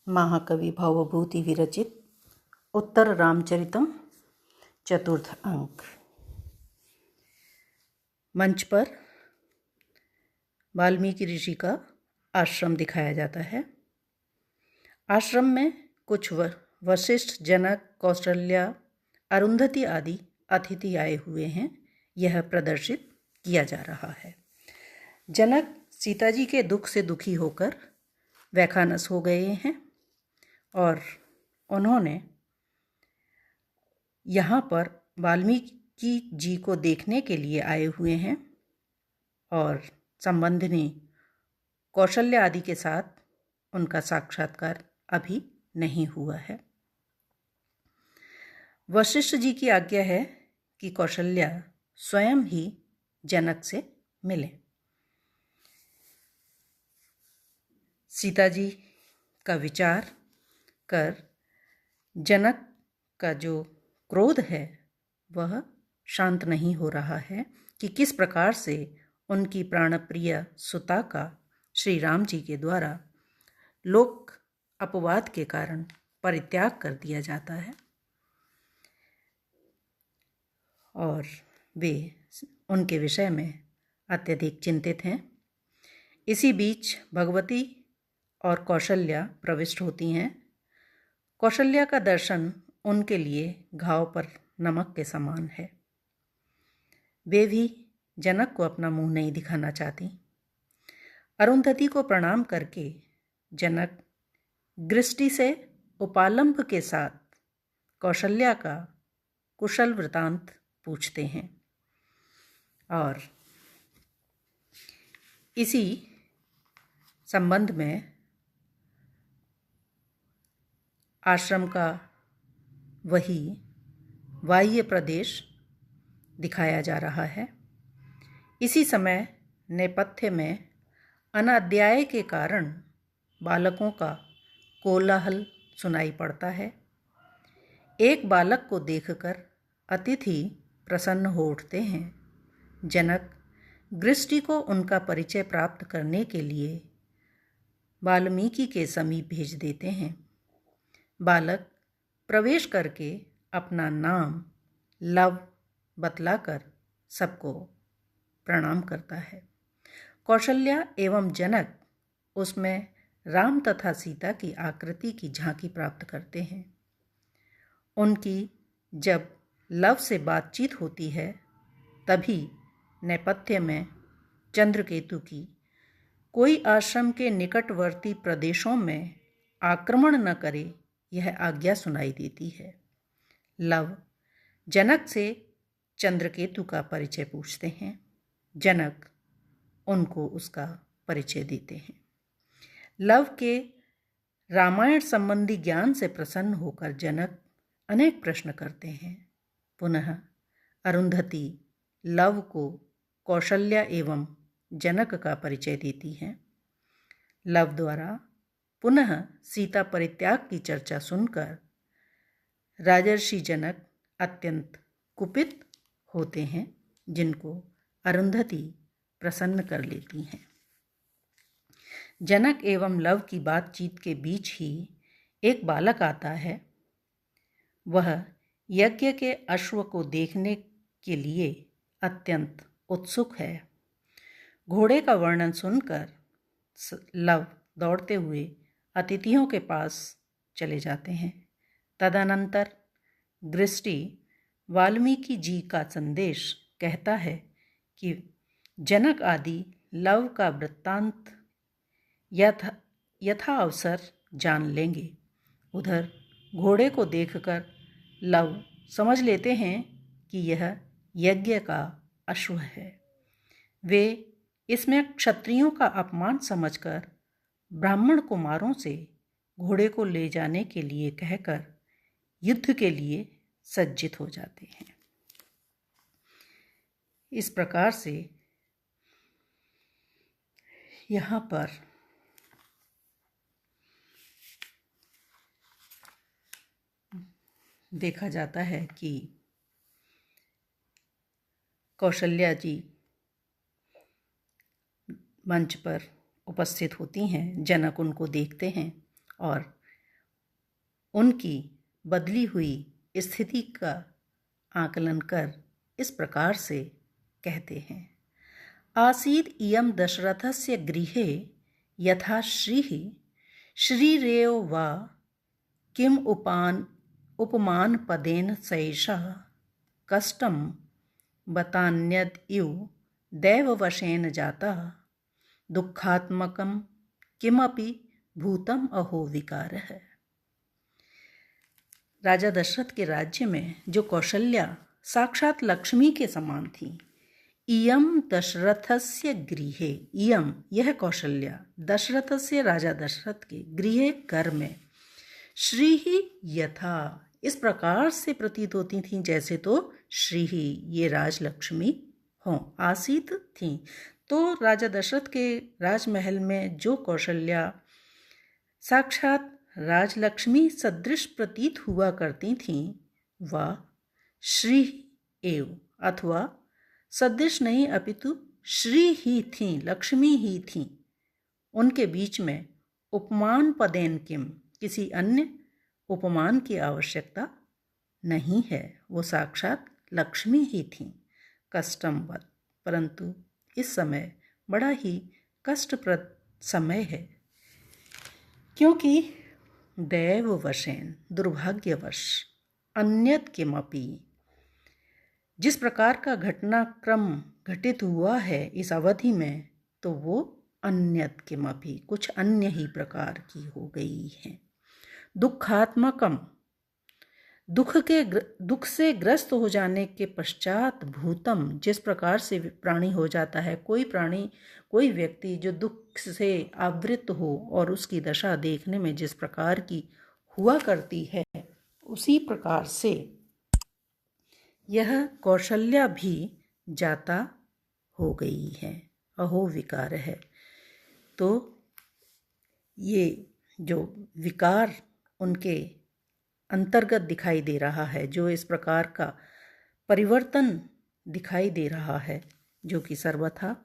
महाकवि भवभूति विरचित उत्तर रामचरितम चतुर्थ अंक। मंच पर वाल्मीकि ऋषि का आश्रम दिखाया जाता है। आश्रम में कुछ वशिष्ठ, जनक, कौशल्या, अरुंधति आदि अतिथि आए हुए हैं। यह प्रदर्शित किया जा रहा है। जनक सीता जी के दुख से दुखी होकर वैखानस हो गए हैं और उन्होंने यहाँ पर वाल्मीकि जी को देखने के लिए आए हुए हैं और संबंधिनी कौशल्या आदि के साथ उनका साक्षात्कार अभी नहीं हुआ है। वशिष्ठ जी की आज्ञा है कि कौशल्या स्वयं ही जनक से मिले। सीता जी का विचार कर जनक का जो क्रोध है वह शांत नहीं हो रहा है कि किस प्रकार से उनकी प्राणप्रिय सुता का श्री राम जी के द्वारा लोक अपवाद के कारण परित्याग कर दिया जाता है और वे उनके विषय में अत्यधिक चिंतित हैं। इसी बीच भगवती और कौशल्या प्रविष्ट होती हैं। कौशल्या का दर्शन उनके लिए घाव पर नमक के समान है। वे भी जनक को अपना मुंह नहीं दिखाना चाहती। अरुंधति को प्रणाम करके जनक दृष्टि से उपालंब के साथ कौशल्या का कुशल वृतांत पूछते हैं और इसी संबंध में आश्रम का वही बाह्य प्रदेश दिखाया जा रहा है। इसी समय नेपथ्य में अनाध्याय के कारण बालकों का कोलाहल सुनाई पड़ता है। एक बालक को देखकर अतिथि प्रसन्न हो उठते हैं। जनक दृष्टि को उनका परिचय प्राप्त करने के लिए वाल्मीकि के समीप भेज देते हैं। बालक प्रवेश करके अपना नाम लव बतलाकर सबको प्रणाम करता है। कौशल्या एवं जनक उसमें राम तथा सीता की आकृति की झांकी प्राप्त करते हैं। उनकी जब लव से बातचीत होती है तभी नेपथ्य में चंद्रकेतु की कोई आश्रम के निकटवर्ती प्रदेशों में आक्रमण न करे यह आज्ञा सुनाई देती है। लव जनक से चंद्रकेतु का परिचय पूछते हैं। जनक उनको उसका परिचय देते हैं। लव के रामायण संबंधी ज्ञान से प्रसन्न होकर जनक अनेक प्रश्न करते हैं। पुनः अरुंधति लव को कौशल्या एवं जनक का परिचय देती हैं। लव द्वारा पुनः सीता परित्याग की चर्चा सुनकर राजर्षि जनक अत्यंत कुपित होते हैं, जिनको अरुंधति प्रसन्न कर लेती हैं। जनक एवं लव की बातचीत के बीच ही एक बालक आता है। वह यज्ञ के अश्व को देखने के लिए अत्यंत उत्सुक है। घोड़े का वर्णन सुनकर लव दौड़ते हुए अतिथियों के पास चले जाते हैं। तदनंतर दृष्टि वाल्मीकि जी का संदेश कहता है कि जनक आदि लव का वृत्तांत यथा अवसर जान लेंगे। उधर घोड़े को देखकर लव समझ लेते हैं कि यह यज्ञ का अश्व है। वे इसमें क्षत्रियों का अपमान समझकर ब्राह्मण कुमारों से घोड़े को ले जाने के लिए कहकर युद्ध के लिए सज्जित हो जाते हैं। इस प्रकार से यहाँ पर देखा जाता है कि कौशल्या जी मंच पर उपस्थित होती हैं। जनक उनको देखते हैं और उनकी बदली हुई स्थिति का आकलन कर इस प्रकार से कहते हैं। आसीत् इयं दशरथस्य गृहे यथा श्रीः श्रीरेव वा किम उपमानपदेन सैषः कष्टं बतान्यद् इव दैववशेन जातः दुःखात्मकं किमपि भूतम अहो विकारः। राजा दशरथ के राज्य में जो कौशल्या साक्षात लक्ष्मी के समान थी, इयम दशरथस्य गृहे, इयम यह कौशल्या, दशरथस्य राजा दशरथ के गृहे घर में, श्री ही यथा इस प्रकार से प्रतीत होती थीं जैसे तो श्री ही ये राजलक्ष्मी हों, आसीत थीं। तो राजा दशरथ के राजमहल में जो कौशल्या साक्षात राजलक्ष्मी सदृश प्रतीत हुआ करती थीं, वह श्री एव अथवा सदृश नहीं अपितु श्री ही थीं, लक्ष्मी ही थीं। उनके बीच में उपमान पदेन किम, किसी अन्य उपमान की आवश्यकता नहीं है, वो साक्षात लक्ष्मी ही थीं। कष्टमवत्, परंतु इस समय बड़ा ही कष्टप्रद समय है, क्योंकि दैववशेन दुर्भाग्यवश अन्यत् किमपि, जिस प्रकार का घटनाक्रम घटित हुआ है इस अवधि में, तो वो अन्यत् किमपि कुछ अन्य ही प्रकार की हो गई है। दुःखात्मकम, दुख से ग्रस्त हो जाने के पश्चात, भूतम जिस प्रकार से प्राणी हो जाता है, कोई प्राणी, कोई व्यक्ति जो दुख से आवृत हो और उसकी दशा देखने में जिस प्रकार की हुआ करती है, उसी प्रकार से यह कौशल्या भी जाता हो गई है, अहो विकार है। तो ये जो विकार उनके अंतर्गत दिखाई दे रहा है, जो इस प्रकार का परिवर्तन दिखाई दे रहा है, जो कि सर्वथा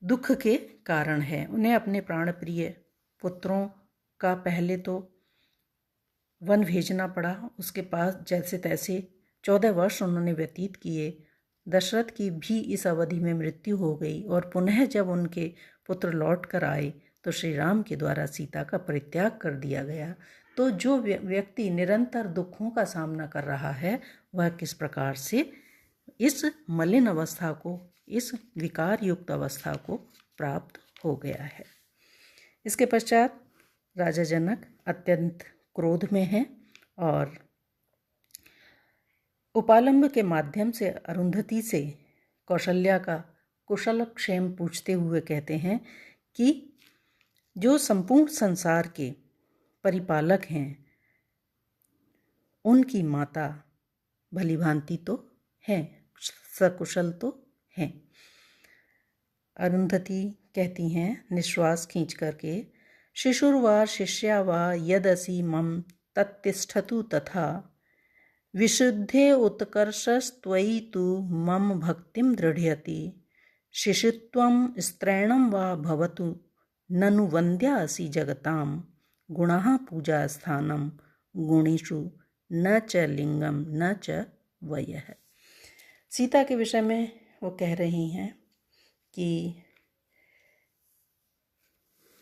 दुख के कारण है। उन्हें अपने प्राणप्रिय पुत्रों का पहले तो वन भेजना पड़ा, उसके पास जैसे तैसे 14 वर्ष उन्होंने व्यतीत किए। दशरथ की भी इस अवधि में मृत्यु हो गई और पुनः जब उनके पुत्र लौट कर आए तो श्री राम के द्वारा सीता का परित्याग कर दिया गया। तो जो व्यक्ति निरंतर दुखों का सामना कर रहा है, वह किस प्रकार से इस मलिन अवस्था को, इस विकार युक्त अवस्था को प्राप्त हो गया है। इसके पश्चात राजा जनक अत्यंत क्रोध में हैं और उपालंब के माध्यम से अरुंधति से कौशल्या का कुशल क्षेम पूछते हुए कहते हैं कि जो संपूर्ण संसार के परिपालक हैं, उनकी माता भली भांति तो हैं, सकुशल तो हैं। अरुंधति कहती हैं निश्वास खींच करके, शिशुर्वा शिष्या वा यदसि मम तत्तिष्ठतु तथा विशुद्धे उत्कर्षस्त्वयि तु मम भक्तिं दृढ़यति शिशुत्वं स्त्रैणं वा भवतु ननु वन्द्या असि जगतां गुणः पूजा स्थानं गुणेषु न च लिंगम न च वयः। सीता के विषय में वो कह रही हैं कि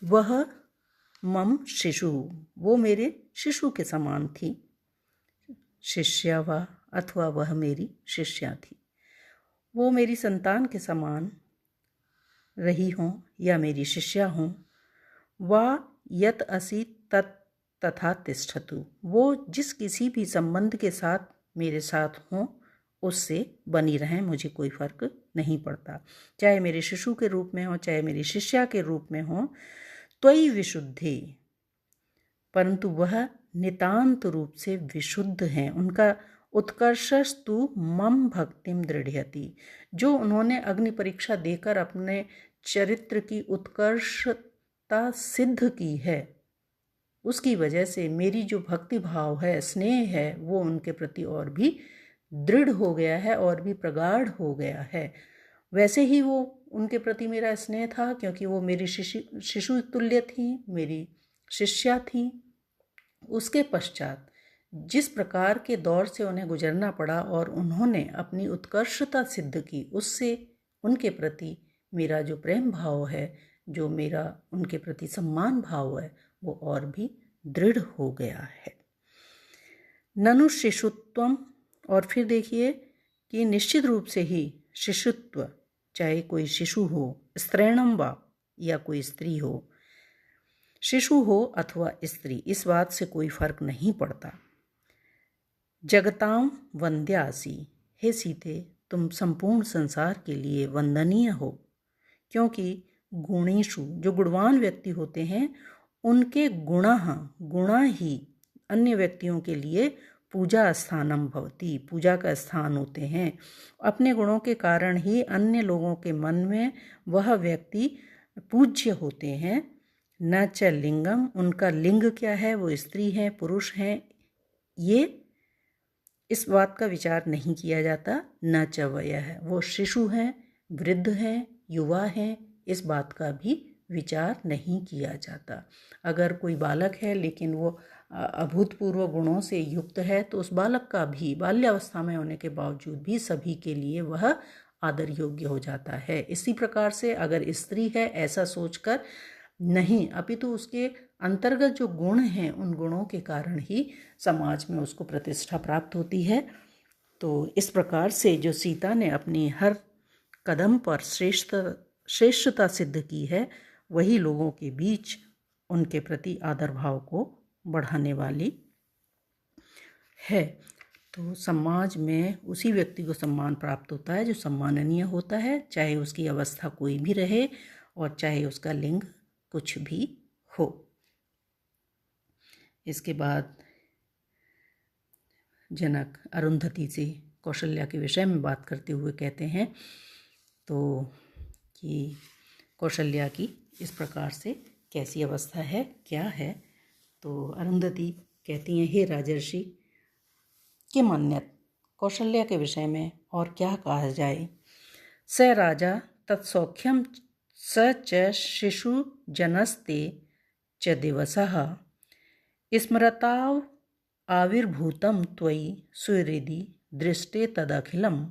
वह मम शिशु, वो मेरे शिशु के समान थी, शिष्या वा अथवा वह मेरी शिष्या थी, वो मेरी संतान के समान रही हों या मेरी शिष्या हों। वा यत असि तत् तथा तिष्ठतु, वो जिस किसी भी संबंध के साथ मेरे साथ हों उससे बनी रहें, मुझे कोई फर्क नहीं पड़ता, चाहे मेरे शिशु के रूप में हो चाहे मेरी शिष्या के रूप में हो। त्वयि विशुद्धि, परंतु वह नितांत रूप से विशुद्ध हैं। उनका उत्कर्षस्तु मम भक्तिम दृढ़यति, जो उन्होंने अग्नि परीक्षा देकर अपने चरित्र की उत्कर्षता सिद्ध की है, उसकी वजह से मेरी जो भक्ति भाव है, स्नेह है, वो उनके प्रति और भी दृढ़ हो गया है और भी प्रगाढ़ हो गया है। वैसे ही वो उनके प्रति मेरा स्नेह था, क्योंकि वो मेरी शिशु तुल्य थी, मेरी शिष्या थी, उसके पश्चात जिस प्रकार के दौर से उन्हें गुजरना पड़ा और उन्होंने अपनी उत्कर्षता सिद्ध की, उससे उनके प्रति मेरा जो प्रेम भाव है, जो मेरा उनके प्रति सम्मान भाव है, वो और भी दृढ़ हो गया है। ननु शिशुत्वम, और फिर देखिए कि निश्चित रूप से ही शिशुत्व, चाहे कोई शिशु हो, स्त्रैणम वा, या कोई स्त्री हो, शिशु हो अथवा स्त्री, इस बात से कोई फर्क नहीं पड़ता। जगताम वंद्यासी, हे सीते तुम संपूर्ण संसार के लिए वंदनीय हो, क्योंकि गुणेषु, जो गुणवान व्यक्ति होते हैं, उनके गुणा ही अन्य व्यक्तियों के लिए पूजा स्थानम भवति, पूजा का स्थान होते हैं। अपने गुणों के कारण ही अन्य लोगों के मन में वह व्यक्ति पूज्य होते हैं। न च लिंगम, उनका लिंग क्या है, वो स्त्री हैं, पुरुष हैं, ये इस बात का विचार नहीं किया जाता। न च वयः, वो शिशु हैं, वृद्ध हैं, युवा हैं, इस बात का भी विचार नहीं किया जाता। अगर कोई बालक है लेकिन वो अभूतपूर्व गुणों से युक्त है, तो उस बालक का भी बाल्यावस्था में होने के बावजूद भी सभी के लिए वह आदर योग्य हो जाता है। इसी प्रकार से अगर स्त्री है, ऐसा सोचकर नहीं, अपितु उसके अंतर्गत जो गुण हैं, उन गुणों के कारण ही समाज में उसको प्रतिष्ठा प्राप्त होती है। तो इस प्रकार से जो सीता ने अपनी हर कदम पर श्रेष्ठता सिद्ध की है, वही लोगों के बीच उनके प्रति आदर भाव को बढ़ाने वाली है। तो समाज में उसी व्यक्ति को सम्मान प्राप्त होता है जो सम्माननीय होता है, चाहे उसकी अवस्था कोई भी रहे और चाहे उसका लिंग कुछ भी हो। इसके बाद जनक अरुंधति से कौशल्या के विषय में बात करते हुए कहते हैं तो कि कौशल्या की इस प्रकार से कैसी अवस्था है, क्या है। तो अरुंधति कहती हैं, हे राजर्षि, किम अन्यत्, कौशल्या के विषय में और क्या कहा जाए। स राजा तत्सौख्यम स च शिशु जनस्ते च दिवसः स्मरताव आविर्भूतं त्वयि सुहृदि दृष्टे तदखिलं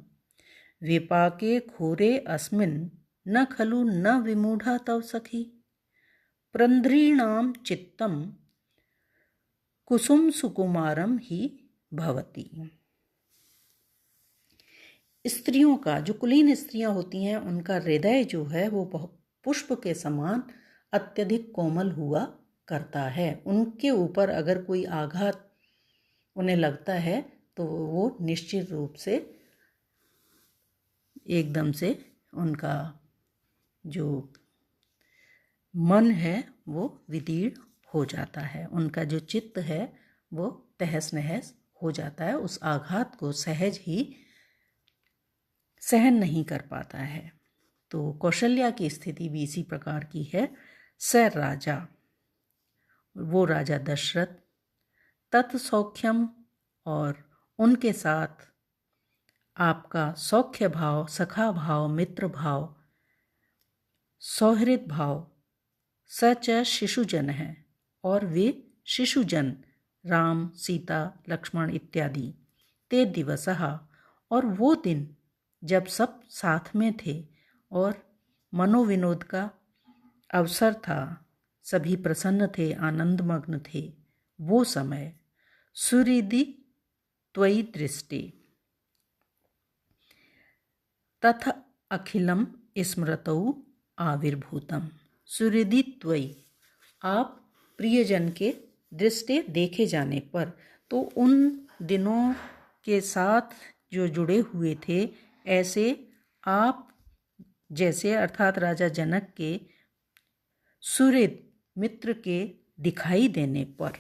विपाके घोरे अस्मिन् न खलु न विमूढ़ा तव सखी प्रंध्रीणां चित्तं कुसुम सुकुमारम ही भवति। स्त्रियों का, जो कुलीन स्त्रियां होती हैं, उनका हृदय जो है वो पुष्प के समान अत्यधिक कोमल हुआ करता है। उनके ऊपर अगर कोई आघात उन्हें लगता है तो वो निश्चित रूप से एकदम से उनका जो मन है वो विदीर्ण हो जाता है, उनका जो चित्त है वो तहस नहस हो जाता है, उस आघात को सहज ही सहन नहीं कर पाता है। तो कौशल्या की स्थिति भी इसी प्रकार की है। स राजा, वो राजा दशरथ, तत्सौख्यम, और उनके साथ आपका सौख्य भाव, सखा भाव, मित्र भाव, सौहृद भाव, सच शिशुजन है, और वे शिशुजन राम, सीता, लक्ष्मण इत्यादि। ते दिवसः, और वो दिन जब सब साथ में थे और मनोविनोद का अवसर था, सभी प्रसन्न थे, आनंदमग्न थे, वो समय सुहृदि त्वयि दृष्टि तथ अखिलम स्मृतौ आविर्भूतम। सुहृदि त्वयि, आप प्रियजन के दृष्टि देखे जाने पर, तो उन दिनों के साथ जो जुड़े हुए थे, ऐसे आप जैसे, अर्थात राजा जनक के सुहृद मित्र के दिखाई देने पर,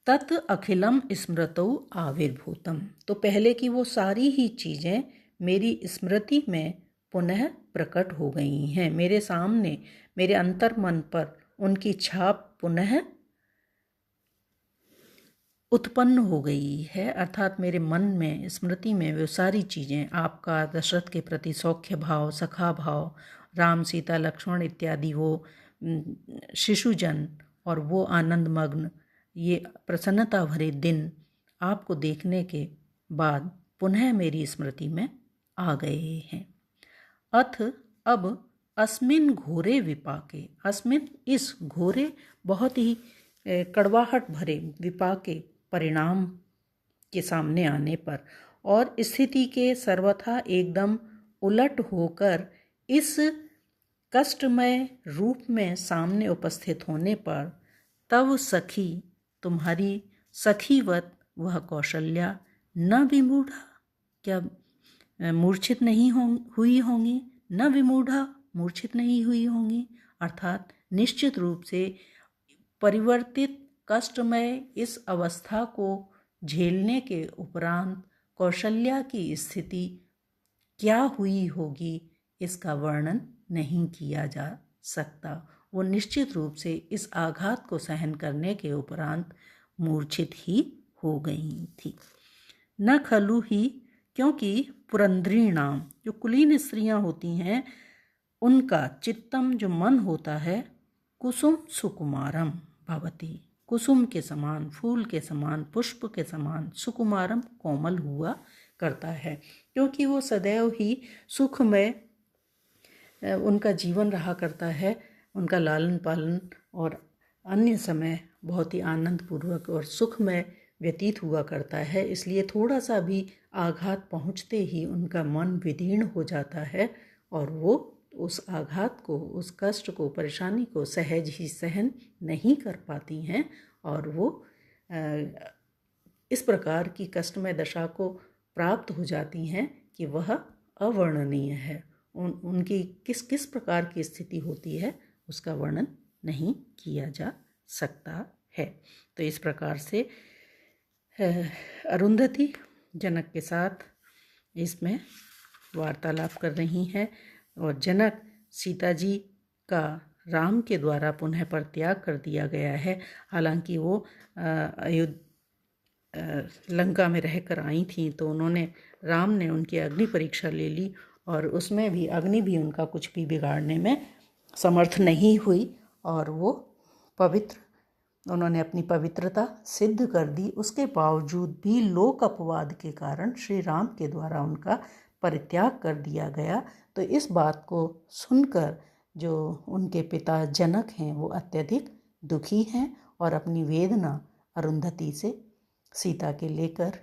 तत् अखिलम स्मृतौ आविर्भूतम, तो पहले की वो सारी ही चीज़ें मेरी स्मृति में पुनः प्रकट हो गई हैं, मेरे सामने, मेरे अंतर मन पर उनकी छाप पुनः उत्पन्न हो गई है। अर्थात मेरे मन में, स्मृति में वो सारी चीज़ें, आपका दशरथ के प्रति सौख्य भाव, सखा भाव, राम, सीता, लक्ष्मण इत्यादि वो शिशुजन और वो आनंदमग्न ये प्रसन्नता भरे दिन आपको देखने के बाद पुनः मेरी स्मृति में आ गए हैं। अथ अब अस्मिन घोरे विपाके, अस्मिन इस घोरे बहुत ही कड़वाहट भरे विपाके परिणाम के सामने आने पर और स्थिति के सर्वथा एकदम उलट होकर इस कष्टमय रूप में सामने उपस्थित होने पर तब सखी तुम्हारी सखीवत वह कौशल्या न विमूढ़ा, क्या मूर्छित नहीं हुई होंगी, न विमूढ़ा मूर्छित नहीं हुई होंगी, अर्थात निश्चित रूप से परिवर्तित कष्टमय इस अवस्था को झेलने के उपरांत कौशल्या की स्थिति क्या हुई होगी इसका वर्णन नहीं किया जा सकता। वो निश्चित रूप से इस आघात को सहन करने के उपरांत मूर्छित ही हो गई थी। न खलु ही, क्योंकि पुरंद्रीणाम जो कुलीन स्त्रियां होती हैं उनका चित्तम जो मन होता है कुसुम सुकुमारम भवति, कुसुम के समान, फूल के समान, पुष्प के समान, सुकुमारम कोमल हुआ करता है, क्योंकि वो सदैव ही सुख में उनका जीवन रहा करता है, उनका लालन पालन और अन्य समय बहुत ही आनंदपूर्वक और सुख में व्यतीत हुआ करता है। इसलिए थोड़ा सा भी आघात पहुँचते ही उनका मन विदीर्ण हो जाता है और वो उस आघात को, उस कष्ट को, परेशानी को सहज ही सहन नहीं कर पाती हैं और वो इस प्रकार की कष्टमय दशा को प्राप्त हो जाती हैं कि वह अवर्णनीय है। उनकी किस किस प्रकार की स्थिति होती है उसका वर्णन नहीं किया जा सकता है। तो इस प्रकार से अरुंधति जनक के साथ इसमें वार्तालाप कर रही हैं और जनक सीता जी का राम के द्वारा पुनः परित्याग कर दिया गया है। हालांकि वो लंका में रहकर आई थी तो उन्होंने, राम ने उनकी अग्नि परीक्षा ले ली और उसमें भी अग्नि भी उनका कुछ भी बिगाड़ने में समर्थ नहीं हुई और वो पवित्र, उन्होंने अपनी पवित्रता सिद्ध कर दी। उसके बावजूद भी लोक अपवाद के कारण श्री राम के द्वारा उनका परित्याग कर दिया गया। तो इस बात को सुनकर जो उनके पिता जनक हैं वो अत्यधिक दुखी हैं और अपनी वेदना अरुंधति से, सीता के लेकर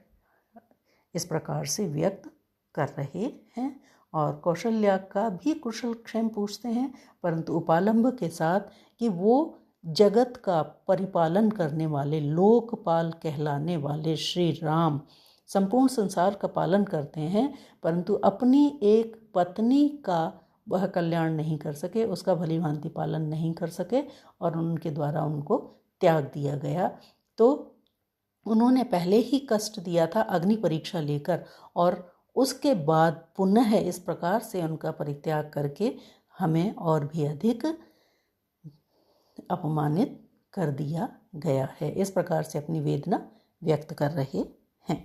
इस प्रकार से व्यक्त कर रहे हैं और कौशल्या का भी कुशल क्षेम पूछते हैं, परंतु उपालंब के साथ कि वो जगत का परिपालन करने वाले, लोकपाल कहलाने वाले श्री राम संपूर्ण संसार का पालन करते हैं, परंतु अपनी एक पत्नी का वह कल्याण नहीं कर सके, उसका भली भांति पालन नहीं कर सके और उनके द्वारा उनको त्याग दिया गया। तो उन्होंने पहले ही कष्ट दिया था अग्नि परीक्षा लेकर और उसके बाद पुनः इस प्रकार से उनका परित्याग करके हमें और भी अधिक अपमानित कर दिया गया है। इस प्रकार से अपनी वेदना व्यक्त कर रहे हैं।